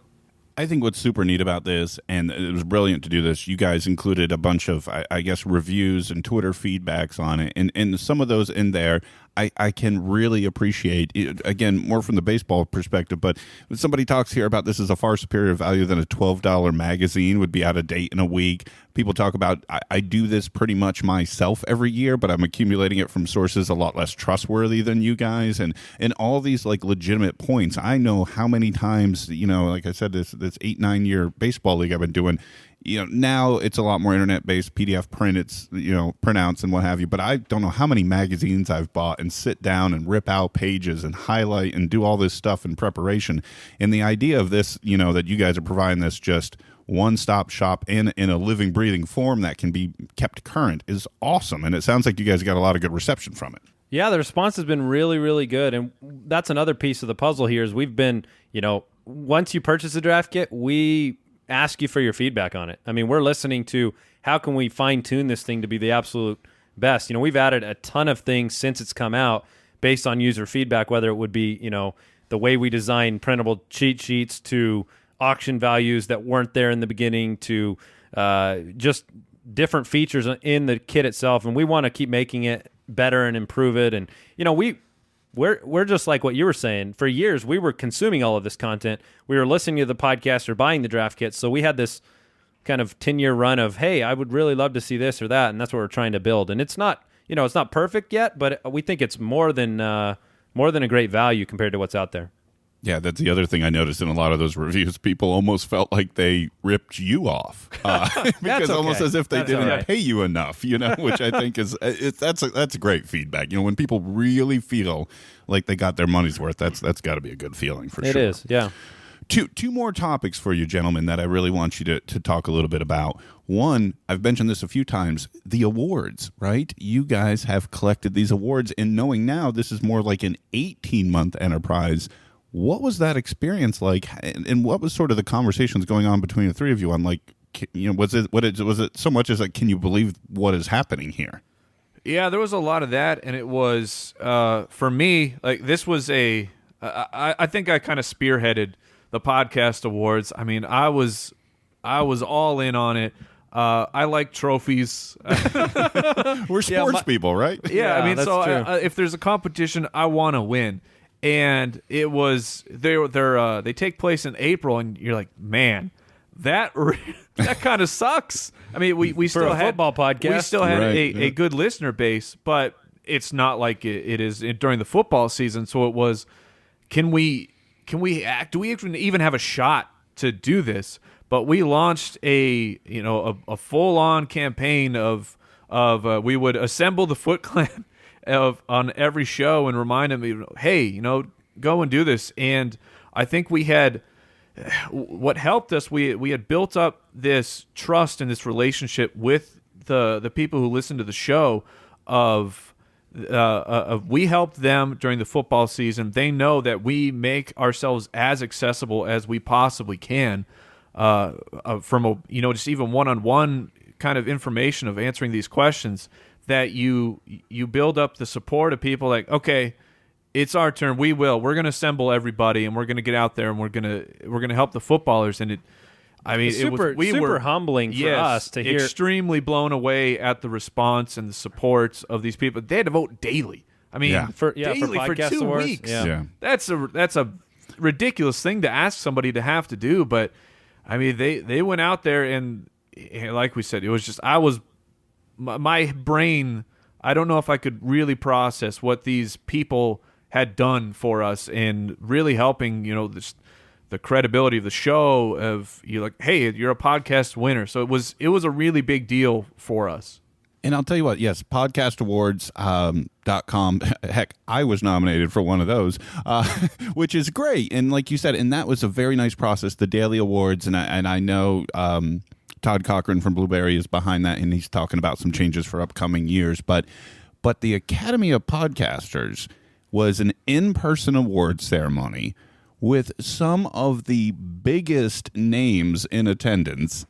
I think what's super neat about this, and it was brilliant to do this, you guys included a bunch of, I guess, reviews and Twitter feedbacks on it, and some of those in there I can really appreciate. Again, more from the baseball perspective, but when somebody talks here about this as a far superior value than a $12 magazine, would be out of date in a week. People talk about, I do this pretty much myself every year, but I'm accumulating it from sources a lot less trustworthy than you guys, and all these like legitimate points. I know how many times, like I said, this 8-9 year baseball league I've been doing, now it's a lot more internet-based, PDF print, it's, printouts and what have you, but I don't know how many magazines I've bought and sit down and rip out pages and highlight and do all this stuff in preparation. And the idea of this, that you guys are providing this just one-stop shop in a living, breathing form that can be kept current is awesome. And it sounds like you guys got a lot of good reception from it. Yeah, the response has been really, really good. And that's another piece of the puzzle here is we've been, once you purchase a draft kit, we ask you for your feedback on it. I mean, we're listening to how can we fine-tune this thing to be the absolute best. We've added a ton of things since it's come out based on user feedback, whether it would be, the way we design printable cheat sheets to auction values that weren't there in the beginning to just different features in the kit itself. And we want to keep making it better and improve it. And, we're just like what you were saying. For years, we were consuming all of this content. We were listening to the podcast or buying the draft kits. So we had this kind of 10-year run of, hey, I would really love to see this or that. And that's what we're trying to build. And it's not, it's not perfect yet, but we think it's more than more than a great value compared to what's out there. Yeah, that's the other thing I noticed in a lot of those reviews. People almost felt like they ripped you off because almost as if they didn't pay you enough, which I think that's great feedback. When people really feel like they got their money's worth, that's got to be a good feeling for sure. It is, yeah. Two more topics for you, gentlemen, that I really want you to talk a little bit about. One, I've mentioned this a few times, the awards, right? You guys have collected these awards, and knowing now this is more like an 18-month enterprise. What was that experience like, and what was sort of the conversations going on between the three of you on, like, was it so much as like, can you believe what is happening here? Yeah, there was a lot of that, and it was for me, like, this was I think I kind of spearheaded the podcast awards. I mean, I was all in on it. I like trophies. We're sports people, right? Yeah, I mean, that's so true. if there's a competition, I want to win. And it was they take place in April, and you're like, man, that kind of sucks. I mean, we still had football podcast. We still had a good listener base, but it's not like it is during the football season. So it was, can we act? Do we even have a shot to do this? But we launched a full on campaign of we would assemble the Foot Clan on every show and remind them, hey, go and do this. And I think we had what helped us. We had built up this trust and this relationship with the people who listen to the show. We helped them during the football season. They know that we make ourselves as accessible as we possibly can. From just even one-on-one kind of information of answering these questions, that you build up the support of people like, okay, it's our turn. We're going to assemble everybody, and we're going to get out there, and we're going to help the footballers. And it was humbling for us to hear. Extremely blown away at the response and the support of these people. They had to vote daily. I mean, Yeah. daily for 2 awards. weeks. Yeah. That's a ridiculous thing to ask somebody to have to do. But I mean, they went out there, and like we said, it was just my brain, I don't know if I could really process what these people had done for us and really helping, the credibility of the show of, you're like, hey, you're a podcast winner. So it was a really big deal for us. And I'll tell you what, yes, podcastawards.com. Heck, I was nominated for one of those, which is great. And like you said, and that was a very nice process, the daily awards. And I know Todd Cochran from Blueberry is behind that, and he's talking about some changes for upcoming years. But the Academy of Podcasters was an in-person award ceremony with some of the biggest names in attendance.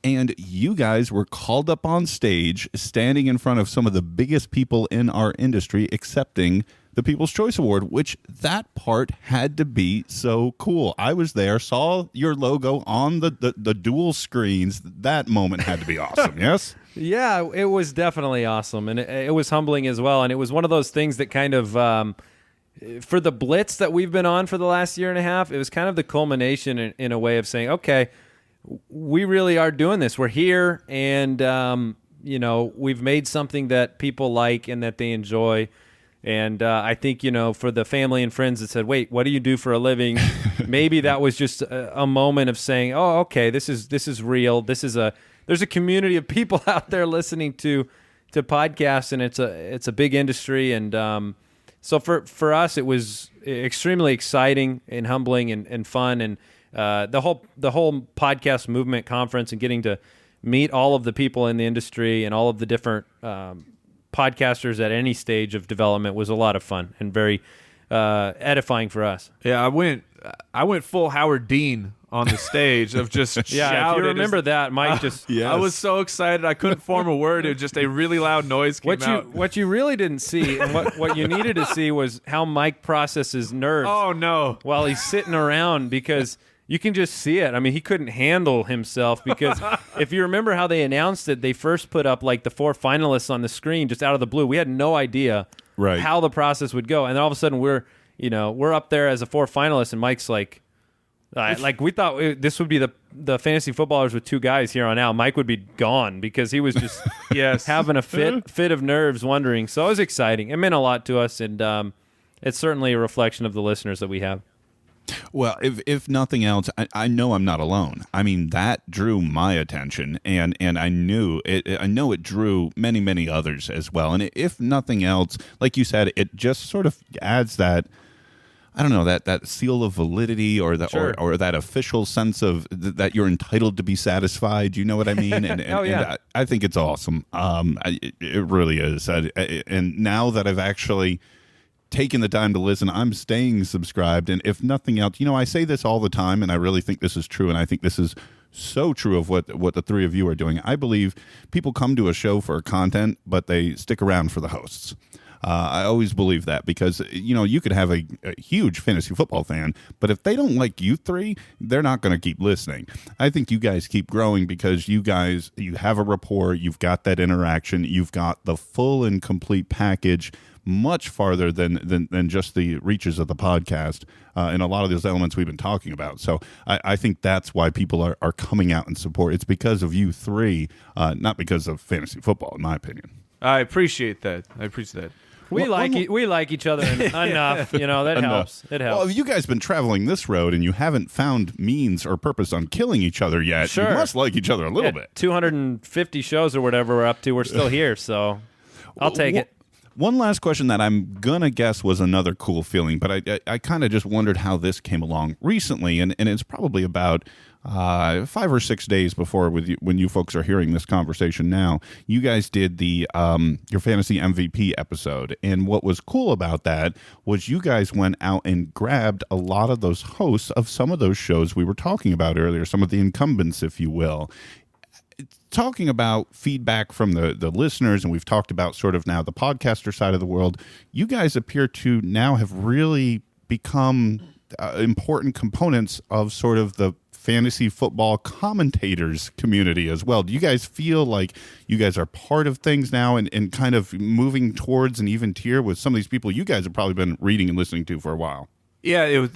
And you guys were called up on stage, standing in front of some of the biggest people in our industry, accepting the People's Choice Award, which that part had to be so cool. I was there, saw your logo on the dual screens. That moment had to be awesome, yes? Yeah, it was definitely awesome, and it was humbling as well. And it was one of those things that kind of, for the blitz that we've been on for the last year and a half, it was kind of the culmination in a way of saying, okay, we really are doing this. We're here, and we've made something that people like and that they enjoy. And I think, for the family and friends that said, wait, what do you do for a living? Maybe that was just a moment of saying, oh, okay, this is real. There's a community of people out there listening to podcasts, and it's a big industry. And so for us, it was extremely exciting and humbling and fun. And the whole podcast movement conference and getting to meet all of the people in the industry and all of the different podcasters at any stage of development was a lot of fun and very edifying for us. Yeah, I went full Howard Dean on the stage of just shouting. If you remember that, Mike just... Yes. I was so excited I couldn't form a word. It was just a really loud noise came out. What you really didn't see, and what you needed to see, was how Mike processes nerves. Oh, no. While he's sitting around, because... You can just see it. I mean, he couldn't handle himself because if you remember how they announced it, they first put up like the 4 finalists on the screen just out of the blue. We had no idea how the process would go. And then all of a sudden we're up there as a 4 finalists, and Mike's like we thought this would be the fantasy footballers with 2 guys here on out. Mike would be gone because he was just having a fit of nerves, wondering. So it was exciting. It meant a lot to us, and it's certainly a reflection of the listeners that we have. Well, if nothing else, I know I'm not alone. I mean, that drew my attention, and I knew it. I know it drew many others as well. And if nothing else, like you said, it just sort of adds that, I don't know, that seal of validity, or the Sure. or that official sense of that you're entitled to be satisfied. You know what I mean? And, Oh, yeah. and I think it's awesome. It really is. And now that I've actually taken the time to listen, I'm staying subscribed. And if nothing else, I say this all the time, and I really think this is true, and I think this is so true of what the three of you are doing. I believe people come to a show for content, but they stick around for the hosts. I always believe that, because you could have a huge fantasy football fan, but if they don't like you three, they're not going to keep listening. I think you guys keep growing because you have a rapport, you've got that interaction, you've got the full and complete package, much farther than just the reaches of the podcast, and a lot of those elements we've been talking about. So I think that's why people are coming out in support. It's because of you three, not because of fantasy football, in my opinion. I appreciate that. We like each other enough. That helps. It helps. Well, if you guys been traveling this road and you haven't found means or purpose on killing each other yet, Sure. you must like each other a little bit. 250 shows or whatever we're up to, we're still here, so I'll take it. One last question that I'm gonna guess was another cool feeling, but I kind of just wondered how this came along recently, and it's probably about 5 or 6 days before when you folks are hearing this conversation now. You guys did the your fantasy MVP episode, and what was cool about that was you guys went out and grabbed a lot of those hosts of some of those shows we were talking about earlier, some of the incumbents, if you will. Talking about feedback from the listeners, and we've talked about sort of now the podcaster side of the world, you guys appear to now have really become important components of sort of the fantasy football commentators community as well. Do you guys feel like you guys are part of things now and kind of moving towards an even tier with some of these people you guys have probably been reading and listening to for a while? Yeah, it was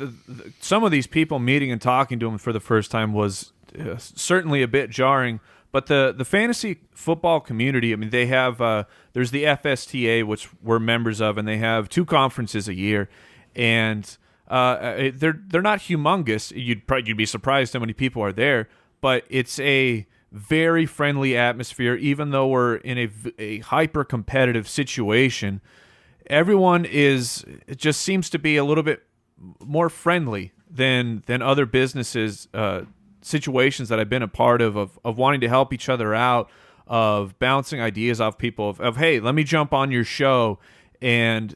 some of these people meeting and talking to them for the first time was certainly a bit jarring. But the fantasy football community, I mean, they have there's the FSTA, which we're members of, and they have 2 conferences a year, and they're not humongous. You'd be surprised how many people are there, but it's a very friendly atmosphere. Even though we're in a hyper competitive situation, everyone it just seems to be a little bit more friendly than other businesses. Situations that I've been a part of wanting to help each other out, of bouncing ideas off people, of hey, let me jump on your show. And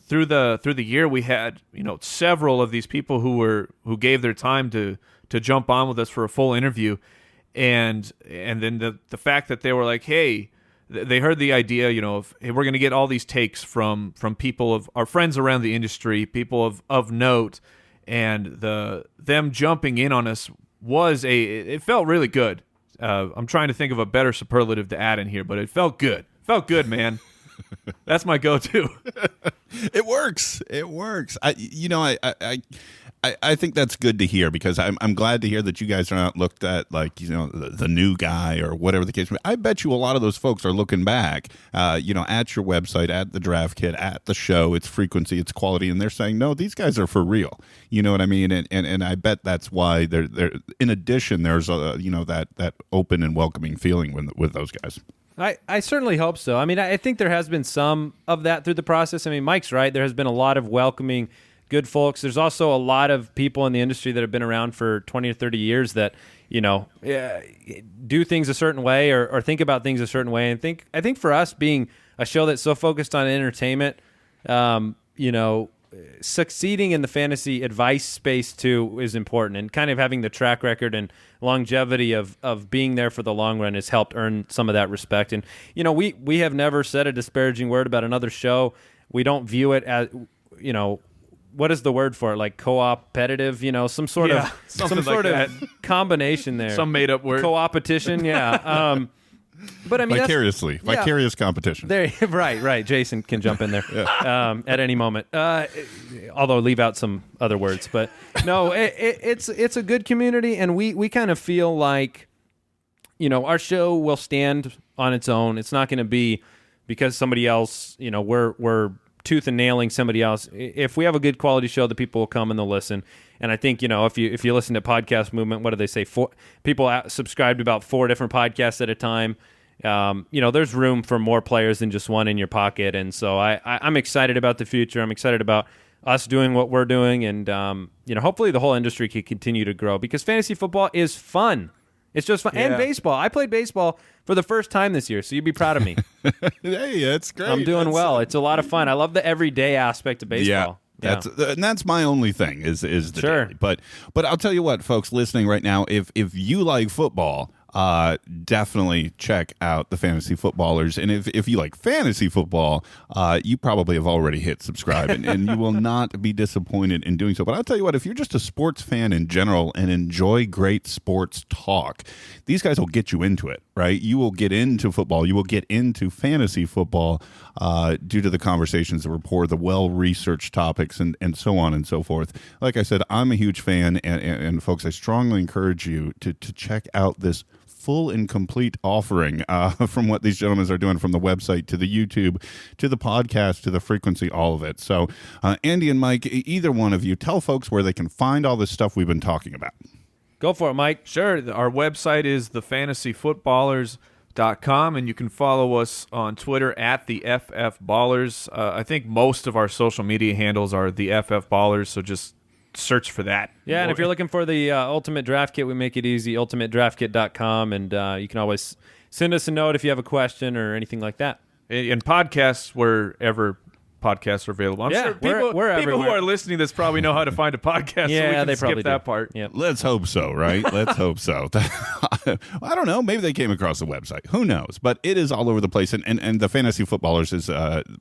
through the year, we had several of these people who gave their time to jump on with us for a full interview, and then the fact that they were like, hey, they heard the idea, of hey, we're going to get all these takes from people of our friends around the industry, people of note, and them jumping in on us it felt really good. I'm trying to think of a better superlative to add in here, but it felt good. Felt good, man. That's my go-to. It works. I think that's good to hear, because I'm glad to hear that you guys are not looked at like the new guy or whatever the case may be. I bet you a lot of those folks are looking back, at your website, at the Draft Kit, at the show, its frequency, its quality, and they're saying, no, these guys are for real. You know what I mean? And I bet that's why they're. In addition, there's that open and welcoming feeling with those guys. I certainly hope so. I mean, I think there has been some of that through the process. I mean, Mike's right. There has been a lot of welcoming good folks. There's also a lot of people in the industry that have been around for 20 or 30 years that, do things a certain way or think about things a certain way. And I think for us, being a show that's so focused on entertainment, succeeding in the fantasy advice space too is important, and kind of having the track record and longevity of being there for the long run has helped earn some of that respect. And we have never said a disparaging word about another show. We don't view it as what is the word for it, like co-opetitive, some sort of combination there, some made up word, co-opetition. But I mean, vicarious competition. There, right. Jason can jump in there at any moment. Although leave out some other words, but no, it's a good community, and we kind of feel like, our show will stand on its own. It's not going to be because somebody else, we're tooth and nailing somebody else. If we have a good quality show, the people will come and they'll listen. And I think, if you listen to Podcast Movement, what do they say? People subscribe to about 4 different podcasts at a time. There's room for more players than just one in your pocket. And so I'm excited about the future. I'm excited about us doing what we're doing. And, hopefully the whole industry can continue to grow because fantasy football is fun. It's just fun. Yeah. And baseball. I played baseball for the first time this year, so you'd be proud of me. Hey, that's great. I'm doing well. It's a lot of fun. I love the everyday aspect of baseball. Yeah. That's my only thing is the daily. But I'll tell you what, folks listening right now, if you like football, definitely check out the Fantasy Footballers. And if you like fantasy football, you probably have already hit subscribe, and you will not be disappointed in doing so. But I'll tell you what, if you're just a sports fan in general and enjoy great sports talk, these guys will get you into it, right? You will get into football. You will get into fantasy football due to the conversations, the rapport, the well-researched topics, and so on and so forth. Like I said, I'm a huge fan, and folks, I strongly encourage you to check out this full and complete offering from what these gentlemen are doing, from the website to the YouTube to the podcast to the frequency, all of it. So Andy and Mike, either one of you, tell folks where they can find all this stuff we've been talking about. Go for it, Mike. Sure. Our website is thefantasyfootballers.com, and you can follow us on Twitter at the FF Ballers. I think most of our social media handles are the FF Ballers, so just search for that. Yeah, and if you're looking for the Ultimate Draft Kit, we make it easy, ultimatedraftkit.com, and you can always send us a note if you have a question or anything like that. And podcasts, wherever podcasts are available. I'm sure people who are listening to this probably know how to find a podcast, so we can skip that part. Yep. Let's hope so, right? Let's hope so. I don't know. Maybe they came across the website. Who knows? But it is all over the place. And the Fantasy Footballers is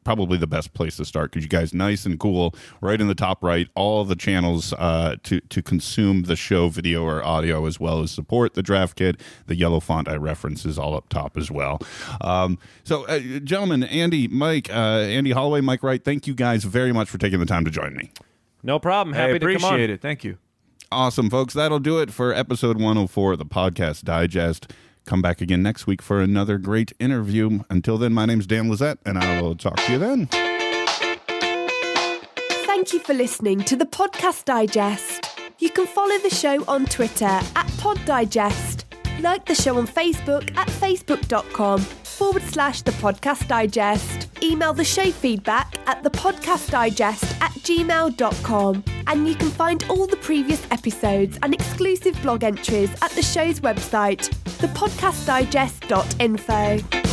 probably the best place to start because you guys nice and cool, right in the top right, all the channels to consume the show, video or audio, as well as support the draft kit. The yellow font I reference is all up top as well. So, gentlemen, Andy, Mike, Andy Holloway, Mike Wright, thank you guys very much for taking the time to join me. No problem. Happy to come on. Appreciate it. Thank you. Awesome, folks. That'll do it for episode 104 of the Podcast Digest. Come back again next week for another great interview. Until then, my name's Dan Lizette, and I will talk to you then. Thank you for listening to the Podcast Digest. You can follow the show on Twitter at Pod Digest. Like the show on Facebook at facebook.com/The Podcast Digest. Email the show feedback at thepodcastdigest@gmail.com. And you can find all the previous episodes and exclusive blog entries at the show's website, thepodcastdigest.info.